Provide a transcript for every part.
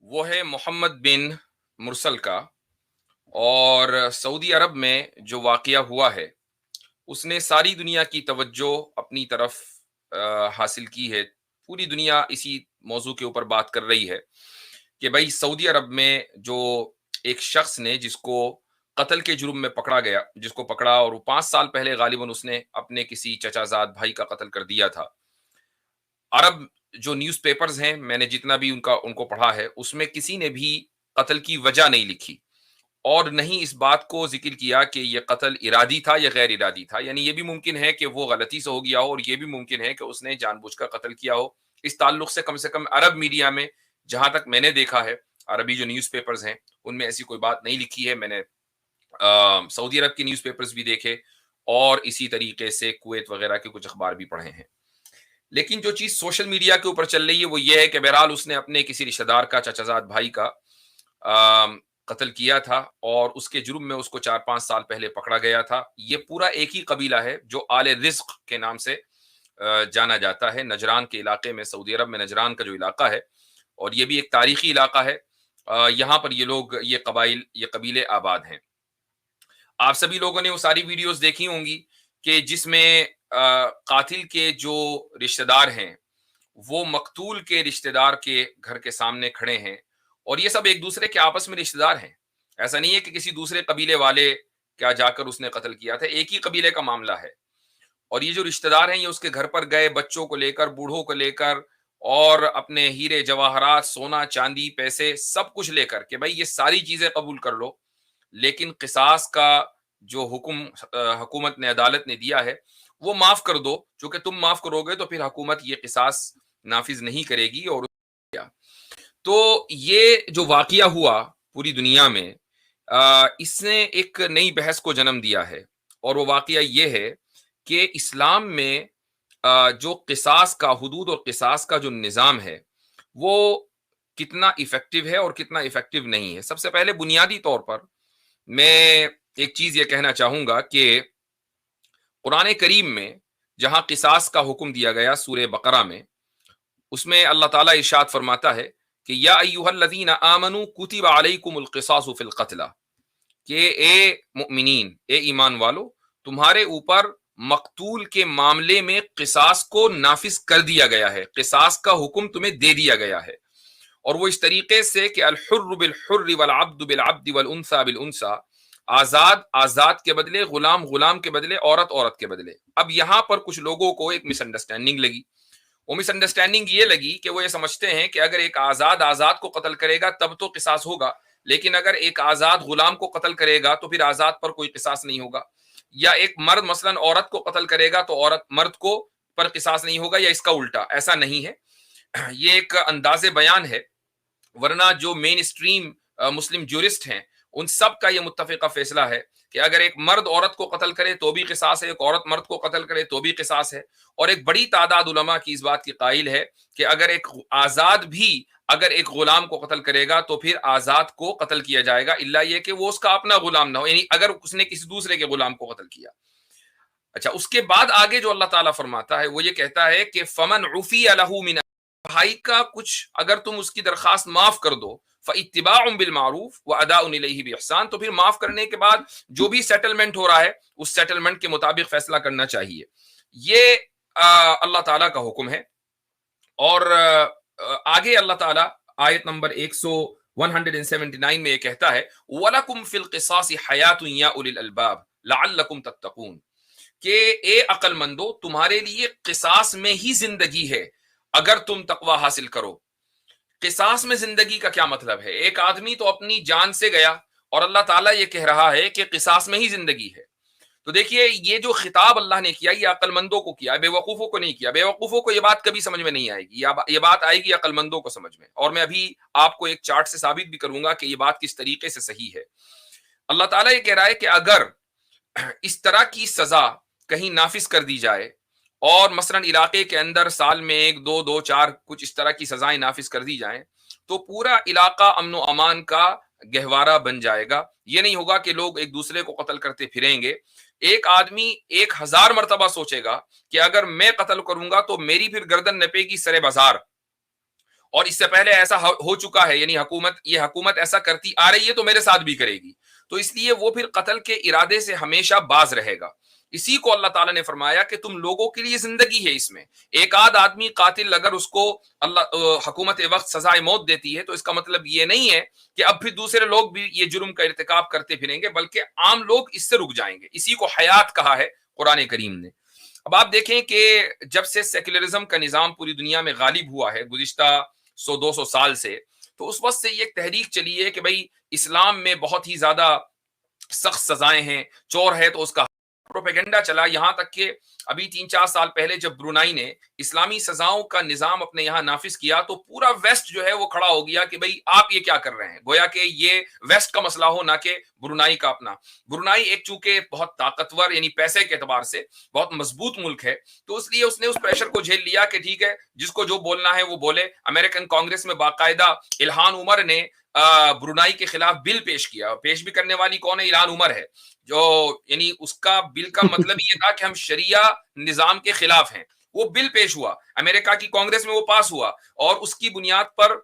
وہ ہے محمد بن مرسل کا، اور سعودی عرب میں جو واقعہ ہوا ہے اس نے ساری دنیا کی توجہ اپنی طرف حاصل کی ہے۔ پوری دنیا اسی موضوع کے اوپر بات کر رہی ہے کہ بھائی سعودی عرب میں جو ایک شخص نے جس کو قتل کے جرم میں پکڑا گیا، جس کو پکڑا، اور وہ 5 سال پہلے غالباً اس نے اپنے کسی چچا زاد بھائی کا قتل کر دیا تھا۔ عرب جو نیوز پیپرز ہیں، میں نے جتنا بھی ان کو پڑھا ہے، اس میں کسی نے بھی قتل کی وجہ نہیں لکھی، اور نہیں اس بات کو ذکر کیا کہ یہ قتل ارادی تھا یا غیر ارادی تھا۔ یعنی یہ بھی ممکن ہے کہ وہ غلطی سے ہو گیا ہو، اور یہ بھی ممکن ہے کہ اس نے جان بوجھ کر قتل کیا ہو۔ اس تعلق سے کم عرب میڈیا میں، جہاں تک میں نے دیکھا ہے، عربی جو نیوز پیپرز ہیں ان میں ایسی کوئی بات نہیں لکھی ہے۔ میں نے سعودی عرب کی نیوز پیپرز بھی دیکھے، اور اسی طریقے سے کویت وغیرہ کے کچھ اخبار بھی پڑھے ہیں۔ لیکن جو چیز سوشل میڈیا کے اوپر چل رہی ہے وہ یہ ہے کہ بہرحال اس نے اپنے کسی رشتہ دار کا، چچا زاد بھائی کا قتل کیا تھا، اور اس کے جرم میں اس کو 4-5 سال پہلے پکڑا گیا تھا۔ یہ پورا ایک ہی قبیلہ ہے جو آل رزق کے نام سے جانا جاتا ہے، نجران کے علاقے میں، سعودی عرب میں نجران کا جو علاقہ ہے، اور یہ بھی ایک تاریخی علاقہ ہے۔ یہاں پر یہ لوگ، یہ قبائل، یہ قبیلے آباد ہیں۔ آپ سبھی لوگوں نے وہ ساری ویڈیوز دیکھی ہوں گی کہ جس میں قاتل کے جو رشتہ دار ہیں وہ مقتول کے رشتہ دار کے گھر کے سامنے کھڑے ہیں، اور یہ سب ایک دوسرے کے آپس میں رشتہ دار ہیں۔ ایسا نہیں ہے کہ کسی دوسرے قبیلے والے کیا جا کر اس نے قتل کیا تھا، ایک ہی قبیلے کا معاملہ ہے۔ اور یہ جو رشتہ دار ہیں یہ اس کے گھر پر گئے، بچوں کو لے کر، بوڑھوں کو لے کر، اور اپنے ہیرے جواہرات، سونا چاندی، پیسے، سب کچھ لے کر کہ بھائی یہ ساری چیزیں قبول کر لو، لیکن قصاص کا جو حکم حکومت نے، عدالت نے دیا ہے وہ معاف کر دو، چونکہ تم معاف کرو گے تو پھر حکومت یہ قصاص نافذ نہیں کرے گی۔ اور تو یہ جو واقعہ ہوا پوری دنیا میں، اس نے ایک نئی بحث کو جنم دیا ہے، اور وہ واقعہ یہ ہے کہ اسلام میں جو قصاص کا، حدود اور قصاص کا جو نظام ہے وہ کتنا ایفیکٹو ہے اور کتنا ایفیکٹو نہیں ہے۔ سب سے پہلے بنیادی طور پر میں ایک چیز یہ کہنا چاہوں گا کہ قرآن کریم میں جہاں قصاص کا حکم دیا گیا سورہ بقرہ میں، اس میں اللہ تعالیٰ ارشاد فرماتا ہے کہ یا ایھا الذین آمنوا کتب علیکم القصاص فی القتلى، کہ اے مؤمنین، اے ایمان والو، تمہارے اوپر مقتول کے معاملے میں قصاص کو نافذ کر دیا گیا ہے، قصاص کا حکم تمہیں دے دیا گیا ہے۔ اور وہ اس طریقے سے کہ الحر بالحر والعبد بالعبد والانثى بالانثى، آزاد آزاد کے بدلے، غلام غلام کے بدلے، عورت عورت کے بدلے۔ اب یہاں پر کچھ لوگوں کو ایک مس انڈرسٹینڈنگ لگی۔ وہ مس انڈرسٹینڈنگ یہ لگی کہ وہ یہ سمجھتے ہیں کہ اگر ایک آزاد آزاد کو قتل کرے گا تب تو قصاص ہوگا، لیکن اگر ایک آزاد غلام کو قتل کرے گا تو پھر آزاد پر کوئی قصاص نہیں ہوگا، یا ایک مرد مثلا عورت کو قتل کرے گا تو عورت مرد کو پر قصاص نہیں ہوگا، یا اس کا الٹا۔ ایسا نہیں ہے، یہ ایک انداز بیان ہے، ورنہ جو مین اسٹریم مسلم جورسٹ ہیں ان سب کا یہ متفقہ فیصلہ ہے کہ اگر ایک مرد عورت کو قتل کرے تو بھی قصاص ہے، ایک عورت مرد کو قتل کرے تو بھی قصاص ہے۔ اور ایک بڑی تعداد علماء کی اس بات کی قائل ہے کہ اگر ایک آزاد بھی اگر ایک غلام کو قتل کرے گا تو پھر آزاد کو قتل کیا جائے گا، الا یہ کہ وہ اس کا اپنا غلام نہ ہو، یعنی اگر اس نے کسی دوسرے کے غلام کو قتل کیا۔ اچھا، اس کے بعد آگے جو اللہ تعالیٰ فرماتا ہے وہ یہ کہتا ہے کہ فمن عفی لہ من بھائی کا کچھ اگر تم اس کی درخواست معاف کر دو، فاتباع بالمعروف واداء الیہ باحسان، تو پھر معاف کرنے کے بعد جو بھی سیٹلمنٹ ہو رہا ہے اس سیٹلمنٹ کے مطابق فیصلہ کرنا چاہیے۔ یہ اللہ تعالیٰ کا حکم ہے۔ اور آگے اللہ تعالیٰ آیت نمبر 179 میں یہ کہتا ہے وَلَكُمْ فِي الْقِصَاصِ حَيَاةٌ يَا أُولِي الْأَلْبَابِ لَعَلَّكُمْ تَتَّقُونَ، کہ اے عقل مندو، تمہارے لیے قصاص میں ہی زندگی ہے اگر تم تقوی حاصل کرو۔ قصاص میں زندگی کا کیا مطلب ہے؟ ایک آدمی تو اپنی جان سے گیا، اور اللہ تعالیٰ یہ کہہ رہا ہے کہ قصاص میں ہی زندگی ہے۔ تو دیکھیے یہ جو خطاب اللہ نے کیا یہ عقل مندوں کو کیا، بے وقوفوں کو نہیں کیا۔ بے وقوفوں کو یہ بات کبھی سمجھ میں نہیں آئے گی، یہ بات آئے گی عقل مندوں کو سمجھ میں۔ اور میں ابھی آپ کو ایک چارٹ سے ثابت بھی کروں گا کہ یہ بات کس طریقے سے صحیح ہے۔ اللہ تعالیٰ یہ کہہ رہا ہے کہ اگر اس طرح کی سزا کہیں نافذ کر دی جائے، اور مثلا علاقے کے اندر سال میں 1 2 2 4 کچھ اس طرح کی سزائیں نافذ کر دی جائیں، تو پورا علاقہ امن و امان کا گہوارہ بن جائے گا۔ یہ نہیں ہوگا کہ لوگ ایک دوسرے کو قتل کرتے پھریں گے۔ ایک آدمی 1000 مرتبہ سوچے گا کہ اگر میں قتل کروں گا تو میری پھر گردن نپے گی سرے بازار، اور اس سے پہلے ایسا ہو چکا ہے، یعنی یہ حکومت ایسا کرتی آ رہی ہے تو میرے ساتھ بھی کرے گی، تو اس لیے وہ پھر قتل کے ارادے سے ہمیشہ باز رہے گا۔ اسی کو اللہ تعالیٰ نے فرمایا کہ تم لوگوں کے لیے زندگی ہے، اس میں ایک آدھ آدمی قاتل اگر اس کو حکومت وقت سزائے موت دیتی ہے تو اس کا مطلب یہ نہیں ہے کہ اب پھر دوسرے لوگ بھی یہ جرم کا ارتکاب کرتے پھریں گے، بلکہ عام لوگ اس سے رک جائیں گے۔ اسی کو حیات کہا ہے قرآن کریم نے۔ اب آپ دیکھیں کہ جب سے سیکولرزم کا نظام پوری دنیا میں غالب ہوا ہے گزشتہ 100-200 سال سے، تو اس وقت سے یہ تحریک چلی ہے کہ بھئی اسلام میں بہت ہی زیادہ سخت سزائیں ہیں، چور ہے تو اس کا پروپیگنڈا چلا، یہاں تک کہ ابھی 3-4 سال پہلے جب برونائی نے اسلامی سزاؤں کا نظام اپنے یہاں نافذ کیا تو پورا ویسٹ جو ہے وہ کھڑا ہو گیا کہ بھئی آپ یہ کیا کر رہے ہیں، گویا کہ یہ ویسٹ کا مسئلہ ہو نہ کہ برونائی کا اپنا۔ برونائی ایک چونکہ بہت طاقتور یعنی پیسے کے اعتبار سے بہت مضبوط ملک ہے، تو اس لیے اس نے اس پریشر کو جھیل لیا کہ ٹھیک ہے جس کو جو بولنا ہے وہ بولے۔ امریکن کانگریس میں باقاعدہ الہان عمر نے برونائی کے خلاف بل پیش کیا، پیش بھی کرنے والی کون ہے؟ الہان عمر ہے، جو یعنی اس کا بل کا مطلب یہ تھا کہ ہم شریعہ نظام کے خلاف ہیں۔ وہ بل پیش ہوا، امریکہ کی کانگریس میں وہ پاس ہوا، اور اس کی بنیاد پر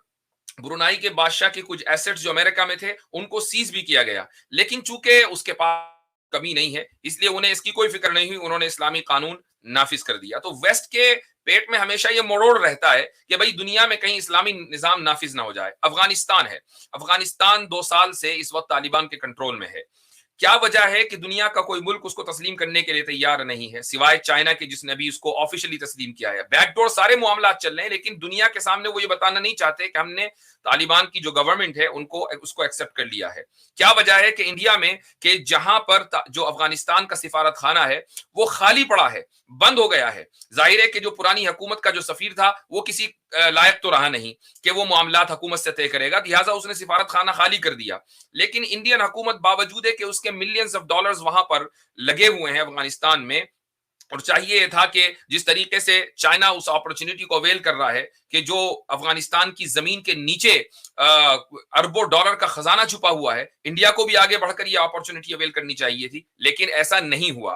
برونائی کے بادشاہ کے کچھ ایسٹس جو امریکہ میں تھے ان کو سیز بھی کیا گیا، لیکن چونکہ اس کے پاس کمی نہیں ہے اس لیے انہیں اس کی کوئی فکر نہیں ہوئی، انہوں نے اسلامی قانون نافذ کر دیا۔ تو ویسٹ کے پیٹ میں ہمیشہ یہ مروڑ رہتا ہے کہ بھئی دنیا میں کہیں اسلامی نظام نافذ نہ ہو جائے۔ افغانستان ہے، افغانستان 2 سال سے اس وقت طالبان کے کنٹرول میں ہے۔ کیا وجہ ہے کہ دنیا کا کوئی ملک اس کو تسلیم کرنے کے لیے تیار نہیں ہے سوائے چائنا کے، جس نے بھی اس کو آفیشلی تسلیم کیا ہے۔ بیک ڈور سارے معاملات چل رہے ہیں، لیکن دنیا کے سامنے وہ یہ بتانا نہیں چاہتے کہ ہم نے طالبان کی جو گورنمنٹ ہے ان کو اس کو ایکسپٹ کر لیا ہے۔ کیا وجہ ہے کہ انڈیا میں کہ جہاں پر جو افغانستان کا سفارت خانہ ہے وہ خالی پڑا ہے، بند ہو گیا ہے۔ ظاہر ہے کہ جو پرانی حکومت کا جو سفیر تھا وہ کسی لائق تو رہا نہیں کہ وہ معاملات حکومت سے طے کرے گا، لہٰذا اس نے سفارت خانہ خالی کر دیا۔ لیکن انڈین حکومت باوجود ہے کہ اس کے ملینز آف ڈالرز وہاں پر لگے ہوئے ہیں افغانستان میں، اور چاہیے یہ تھا کہ جس طریقے سے چائنا اس اپرچونٹی کو اویل کر رہا ہے کہ جو افغانستان کی زمین کے نیچے اربوں ڈالر کا خزانہ چھپا ہوا ہے، انڈیا کو بھی آگے بڑھ کر یہ اپرچونٹی اویل کرنی چاہیے تھی، لیکن ایسا نہیں ہوا۔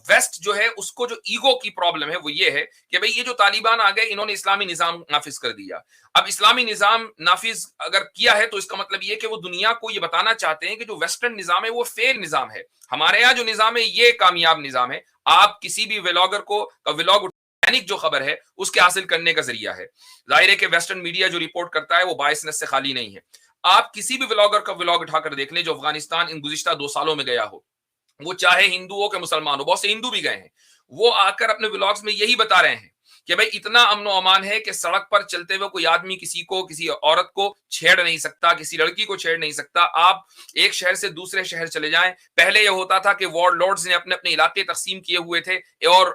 ویسٹ جو ہے اس کو جو ایگو کی پرابلم ہے وہ یہ ہے کہ بھئی یہ جو طالبان آ گئے انہوں نے اسلامی نظام نافذ کر دیا۔ اب اسلامی نظام نافذ اگر کیا ہے تو اس کا مطلب یہ کہ وہ دنیا کو یہ بتانا چاہتے ہیں کہ جو ویسٹرن نظام ہے وہ فیل نظام ہے، ہمارے یہاں جو نظام ہے یہ کامیاب نظام ہے۔ آپ کسی بھی ولاگر کو ولاگ جو خبر ہے اس کے حاصل کرنے کا ذریعہ ہے۔ ظاہر ہے کہ ویسٹرن میڈیا جو رپورٹ کرتا ہے وہ باعث سے خالی نہیں ہے۔ آپ کسی بھی ولاگر کا ولاگ اٹھا کر دیکھ لیں جو افغانستان ان گزشتہ 2 سالوں میں گیا ہو، وہ چاہے ہندو ہو کہ مسلمان ہو، بہت سے ہندو بھی گئے ہیں، وہ آ کر اپنے ولاگز میں یہی بتا رہے ہیں کہ بھئی اتنا امن و امان ہے کہ سڑک پر چلتے ہوئے کوئی آدمی کسی عورت کو چھیڑ نہیں سکتا، کسی لڑکی کو چھیڑ نہیں سکتا۔ آپ ایک شہر سے دوسرے شہر چلے جائیں، پہلے یہ ہوتا تھا کہ وارڈ لارڈز نے اپنے اپنے علاقے تقسیم کیے ہوئے تھے، اور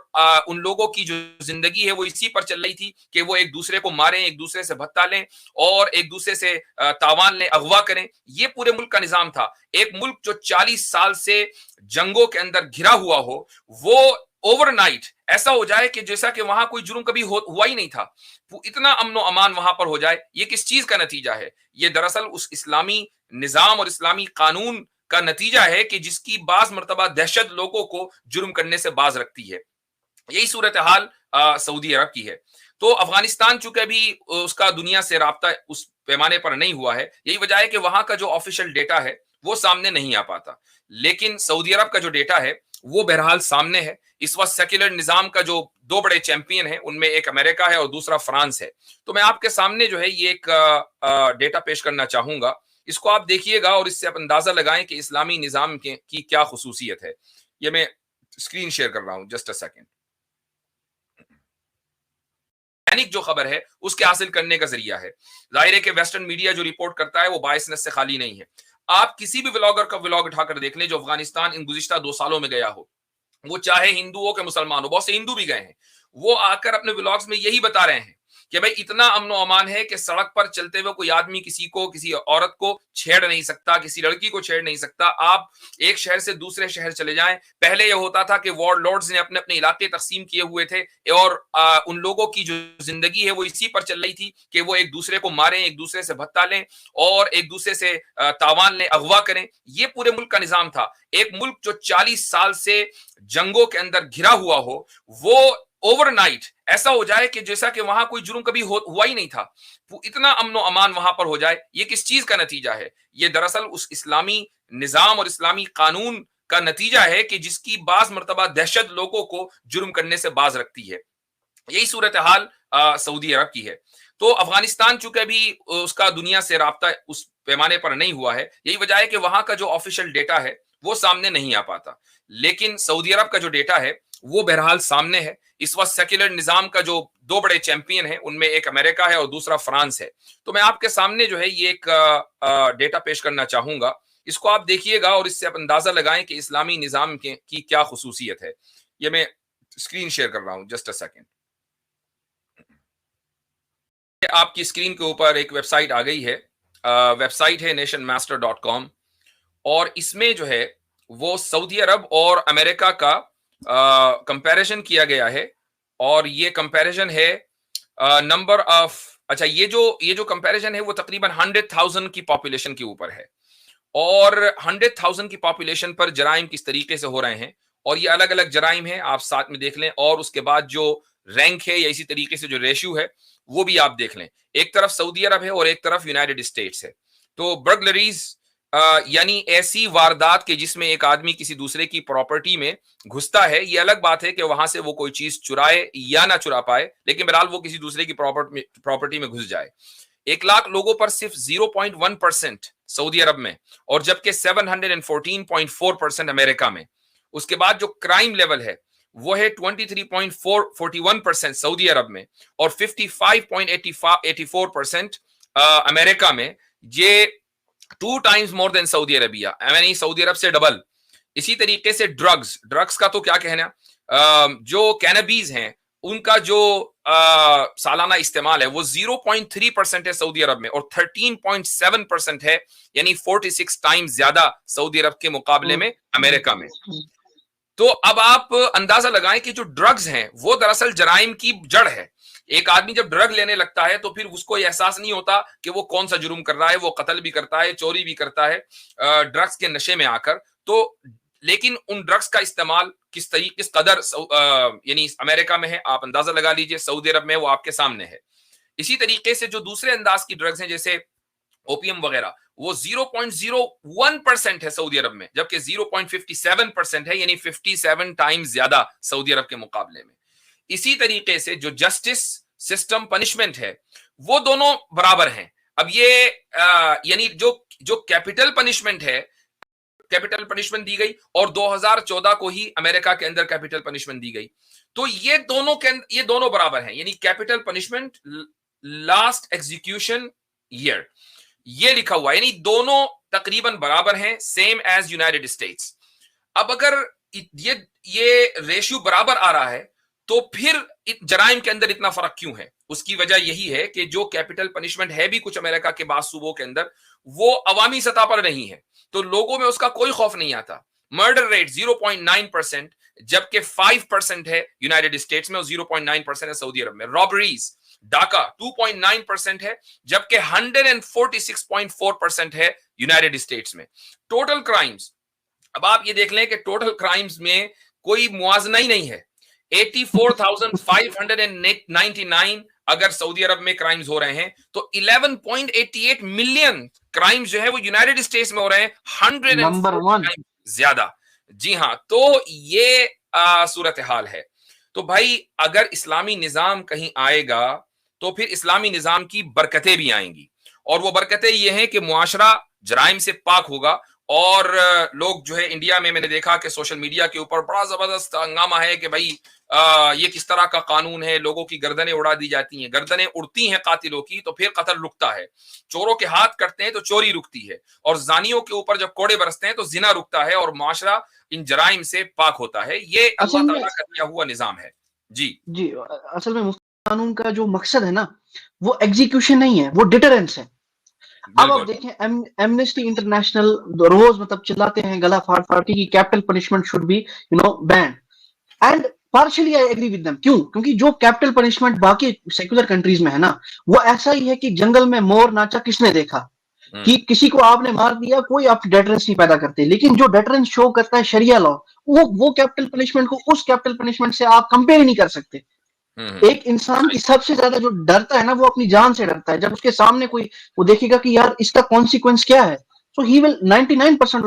ان لوگوں کی جو زندگی ہے وہ اسی پر چل رہی تھی کہ وہ ایک دوسرے کو ماریں، ایک دوسرے سے بھتہ لیں اور ایک دوسرے سے تاوان لیں، اغوا کریں۔ یہ پورے ملک کا نظام تھا۔ ایک ملک جو 40 سال سے جنگوں کے اندر گھرا ہوا ہو، وہ اوور نائٹ ایسا ہو جائے کہ جیسا کہ وہاں کوئی جرم کبھی ہوا ہی نہیں تھا، اتنا امن و امان وہاں پر ہو جائے، یہ کس چیز کا نتیجہ ہے؟ یہ دراصل اس اسلامی نظام اور اسلامی قانون کا نتیجہ ہے کہ جس کی بعض مرتبہ دہشت لوگوں کو جرم کرنے سے باز رکھتی ہے۔ یہی صورتحال سعودی عرب کی ہے۔ تو افغانستان چونکہ ابھی اس کا دنیا سے رابطہ اس پیمانے پر نہیں ہوا ہے، یہی وجہ ہے کہ وہاں کا جو آفیشیل ڈیٹا ہے وہ سامنے نہیں آ پاتا، لیکن سعودی عرب کا جو ڈیٹا ہے وہ بہرحال سامنے ہے۔ اس وقت سیکولر نظام کا جو 2 بڑے چیمپئن ہیں ان میں ایک امریکہ ہے اور دوسرا فرانس ہے۔ تو میں آپ کے سامنے جو ہے یہ ایک ڈیٹا پیش کرنا چاہوں گا، اس کو آپ دیکھیے گا اور اس سے آپ اندازہ لگائیں کہ اسلامی نظام کی کیا خصوصیت ہے۔ یہ میں اسکرین شیئر کر رہا ہوں، جسٹ اے سیکنڈ۔ جو خبر ہے اس کے حاصل کرنے کا ذریعہ ہے۔ ظاہر ہے کہ ویسٹرن میڈیا جو رپورٹ کرتا ہے وہ باعث سے خالی نہیں ہے۔ آپ کسی بھی ولاگر کا ولاگ اٹھا کر دیکھ لیں جو افغانستان ان گزشتہ 2 سالوں میں گیا ہو، وہ چاہے ہندو ہو کہ مسلمان ہو، بہت سے ہندو بھی گئے ہیں، وہ آ کر اپنے ولاگز میں یہی بتا رہے ہیں کہ بھئی اتنا امن و امان ہے کہ سڑک پر چلتے ہوئے کوئی آدمی کسی عورت کو چھیڑ نہیں سکتا، کسی لڑکی کو چھیڑ نہیں سکتا۔ آپ ایک شہر سے دوسرے شہر چلے جائیں، پہلے یہ ہوتا تھا کہ وارڈ لارڈز نے اپنے اپنے علاقے تقسیم کیے ہوئے تھے، اور ان لوگوں کی جو زندگی ہے وہ اسی پر چل رہی تھی کہ وہ ایک دوسرے کو ماریں، ایک دوسرے سے بھتہ لیں اور ایک دوسرے سے تاوان لیں، اغوا کریں۔ یہ پورے ملک کا نظام تھا۔ ایک ملک جو 40 سال سے جنگوں کے اندر گھرا ہوا ہو، وہ اوور نائٹ ایسا ہو جائے کہ جیسا کہ وہاں کوئی جرم کبھی ہوا ہی نہیں تھا, اتنا امن و امان وہاں پر ہو جائے. یہ کس چیز کا نتیجہ ہے؟ یہ دراصل اس اسلامی نظام اور اسلامی قانون کا نتیجہ ہے کہ جس کی بعض مرتبہ دہشت لوگوں کو جرم کرنے سے باز رکھتی ہے. یہی صورتحال سعودی عرب کی ہے. تو افغانستان چونکہ ابھی اس کا دنیا سے رابطہ اس پیمانے پر نہیں ہوا ہے, یہی وجہ ہے کہ وہاں کا جو آفیشیل ڈیٹا ہے وہ سامنے نہیں آ پاتا. لیکن سعودی عرب کا جو ڈیٹا ہے وہ بہرحال سامنے ہے. اس وقت سیکولر نظام کا جو دو بڑے چیمپئن ہیں ان میں ایک امریکہ ہے اور دوسرا فرانس ہے. تو میں آپ کے سامنے جو ہے یہ ایک ڈیٹا پیش کرنا چاہوں گا, اس کو آپ دیکھیے گا اور اس سے آپ اندازہ لگائیں کہ اسلامی نظام کی کیا خصوصیت ہے. یہ میں اسکرین شیئر کر رہا ہوں, جسٹ اے سیکنڈ. آپ کی اسکرین کے اوپر ایک ویب سائٹ آ گئی ہے, ویب سائٹ ہے nationmaster.com, اور اس میں جو ہے وہ سعودی عرب اور امریکہ کا کمپیریزن کیا گیا ہے. اور یہ کمپیریزن ہے نمبر آف, اچھا یہ جو کمپیریزن ہے وہ تقریباً 100,000 کی پاپولیشن کے اوپر ہے, اور 100,000 کی پاپولیشن پر جرائم کس طریقے سے ہو رہے ہیں, اور یہ الگ الگ جرائم ہیں, آپ ساتھ میں دیکھ لیں. اور اس کے بعد جو رینک ہے یا اسی طریقے سے جو ریشیو ہے وہ بھی آپ دیکھ لیں. ایک طرف سعودی عرب ہے اور ایک طرف یونائٹڈ اسٹیٹس ہے. تو برگلریز یعنی ایسی واردات کے جس میں ایک آدمی کسی دوسرے کی پراپرٹی میں گھستا ہے, یہ الگ بات ہے کہ وہاں سے وہ کوئی چیز چرائے یا نہ چرا پائے, لیکن بہرحال وہ کسی دوسرے کی پراپرٹی میں گھس جائے. 1,00,000 لوگوں پر صرف 0.1% سعودی عرب میں, اور جبکہ 714.4% امریکہ میں. اس کے بعد جو کرائم لیول ہے وہ ہے 23.41% سعودی عرب میں اور 55.84% امریکہ میں. یہ 2 times more than سعودی عربیہ, یعنی سعودی عرب سے ڈبل. اسی طریقے سے ڈرگز کا تو کیا کہنا, جو کینابیز ہیں ان کا جو سالانہ استعمال ہے وہ 0.3% ہے سعودی عرب میں اور 13.7% ہے, یعنی 46 ٹائمز زیادہ سعودی عرب کے مقابلے میں امریکہ میں. تو اب آپ اندازہ لگائیں کہ جو ڈرگز ہیں وہ دراصل جرائم کی جڑ ہے. ایک آدمی جب ڈرگ لینے لگتا ہے تو پھر اس کو احساس نہیں ہوتا کہ وہ کون سا جرم کر رہا ہے, وہ قتل بھی کرتا ہے, چوری بھی کرتا ہے ڈرگز کے نشے میں آ کر. تو لیکن ان ڈرگز کا استعمال کس قدر یعنی امریکہ میں ہے آپ اندازہ لگا لیجئے, سعودی عرب میں وہ آپ کے سامنے ہے. اسی طریقے سے جو دوسرے انداز کی ڈرگز ہیں جیسے اوپیم وغیرہ وہ 0.01% ہے سعودی عرب میں, جبکہ 0.57% ہے, یعنی 57 ٹائمز زیادہ سعودی عرب کے مقابلے میں. اسی طریقے سے جو جسٹس سسٹم پنشمنٹ ہے وہ دونوں برابر ہیں. اب یہ یعنی جو کیپٹل پنشمنٹ ہے, کیپٹل پنشمنٹ دی گئی اور 2014 کو ہی امریکہ کے اندر کیپٹل پنشمنٹ دی گئی. تو یہ دونوں برابر ہیں, یعنی capital punishment last execution year یہ لکھا ہوا ہے, یعنی دونوں تقریباً برابر ہیں, سیم ایز یونائٹڈ اسٹیٹس. اب اگر یہ ریشیو برابر آ رہا ہے تو پھر جرائم کے اندر اتنا فرق کیوں ہے؟ اس کی وجہ یہی ہے کہ جو کیپٹل پنشمنٹ ہے بھی کچھ امریکہ کے بعض صوبوں کے اندر وہ عوامی سطح پر نہیں ہے, تو لوگوں میں اس کا کوئی خوف نہیں آتا. مرڈر ریٹ 0.9% جبکہ 5% ہے یونائٹڈ اسٹیٹس میں اور 0.9% ہے سعودی عرب میں. رابریز ڈاکا 2.9% ہے جبکہ 146.4% ہے یونائٹڈ اسٹیٹس میں. ٹوٹل کرائمز, اب آپ یہ دیکھ لیں کہ ٹوٹل کرائمز میں کوئی موازنہ ہی نہیں ہے. 84,599 اگر سعودی عرب میں کرائمز ہو رہے ہیں تو 11.88 ملین کرائمز جو ہے وہ یونائٹڈ اسٹیٹس میں ہو رہے ہیں, 100 زیادہ. جی ہاں, تو یہ صورتحال ہے. تو بھائی اگر اسلامی نظام کہیں آئے گا تو پھر اسلامی نظام کی برکتیں بھی آئیں گی, اور وہ برکتیں یہ ہیں کہ معاشرہ جرائم سے پاک ہوگا. اور لوگ جو ہے انڈیا میں نے دیکھا کہ سوشل میڈیا کے اوپر بڑا زبردست ہنگامہ ہے کہ بھائی یہ کس طرح کا قانون ہے, لوگوں کی گردنیں اڑا دی جاتی ہیں, گردنیں اڑتی ہیں قاتلوں کی تو پھر قتل رکتا ہے, چوروں کے ہاتھ کٹتے ہیں تو چوری رکتی ہے, اور زانیوں کے اوپر جب کوڑے برستے ہیں تو زنا رکتا ہے, اور معاشرہ ان جرائم سے پاک ہوتا ہے. یہ اللہ تعالیٰ کا دیا ہوا نظام ہے. جی اصل میں قانون کا جو مقصد ہے نا وہ ایگزیکیوشن نہیں ہے, وہ ڈیٹرنس ہے. اب آپ دیکھیں ایمنسٹی انٹرنیشنل روز مطلب چلاتے ہیں گلا پھاڑ پھاڑ کے کہ capital punishment should be ban, and partially I agree with them. کیوں؟ کیونکہ جو کیپٹل پنشمنٹ باقی سیکولر کنٹریز میں ہے نا وہ ایسا ہی ہے کہ جنگل میں مور ناچا کس نے دیکھا, کہ کسی کو آپ نے مار دیا کوئی آپ ڈیٹرنس نہیں پیدا کرتے. لیکن جو ڈیٹرنس شو کرتا ہے شریعہ لا, وہ کیپٹل پنشمنٹ کو اس کیپٹل پنشمنٹ سے آپ کمپیئر نہیں کر سکتے. ایک انسان کی سب سے زیادہ جو ڈرتا ہے نا وہ اپنی جان سے ڈرتا ہے. جب اس کے سامنے کوئی وہ دیکھے گا کہ یار اس کا کانسیکوینس کیا ہے, so he will 99%